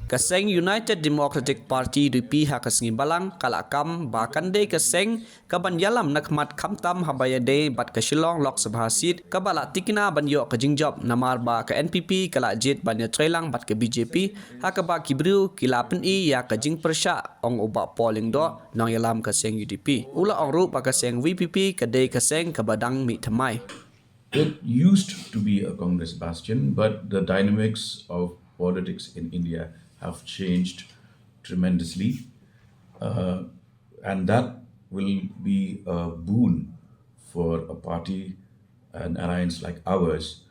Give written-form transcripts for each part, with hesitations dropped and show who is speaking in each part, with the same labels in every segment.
Speaker 1: Kaseng United Democratic Party ripi hakasngi balang kalakam ba Kadei Kaseng kaban Ïalam Nakhmat khamtam habayade bat kashilong Lok Sabha seat kabala tikna ban yo kajingjob namar ba ka NPP kala jet ban trailang bat ke BJP hakaba kibru kilapen ya kajing persya ong uba polling do nong Ïalam Kaseng UDP ula ong ru ba Kaseng VPP Kadei Kaseng kabadang mi thamai.
Speaker 2: It used to be a Congress bastion, but the dynamics of politics in India have changed tremendously. And that will be a boon for a party, an alliance like ours,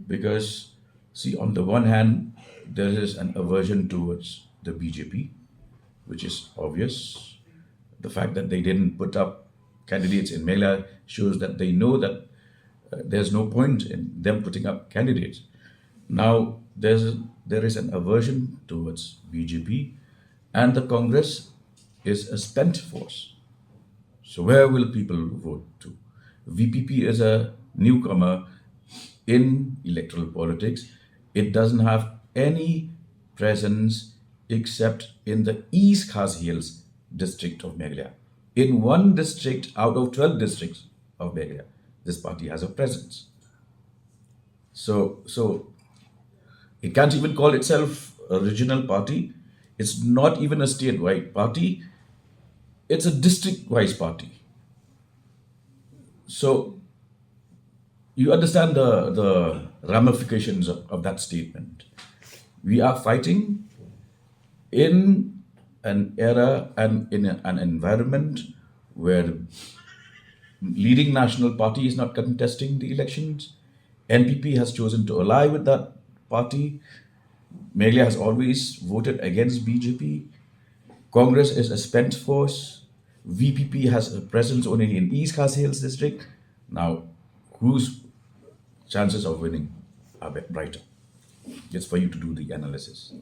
Speaker 2: because, see, on the one hand, there is an aversion towards the BJP, which is obvious. The fact that they didn't put up candidates in Meghalaya shows that they know that there's no point in them putting up candidates. Now, there is an aversion towards BJP, and the Congress is a spent force. So where will people vote to? VPP is a newcomer in electoral politics. It doesn't have any presence except in the East Khas Hills district of Meghalaya. In one district out of 12 districts of Meghalaya, this party has a presence. So it can't even call itself a regional party. It's not even a statewide party. It's a district-wise party. So you understand the ramifications of that statement. We are fighting in an era and in an environment where leading national party is not contesting the elections. NPP has chosen to ally with that party. Meghalaya has always voted against BJP. Congress is a spent force. VPP has a presence only in East Khas Hills district. Now, whose chances of winning are brighter? It's for you to do the analysis.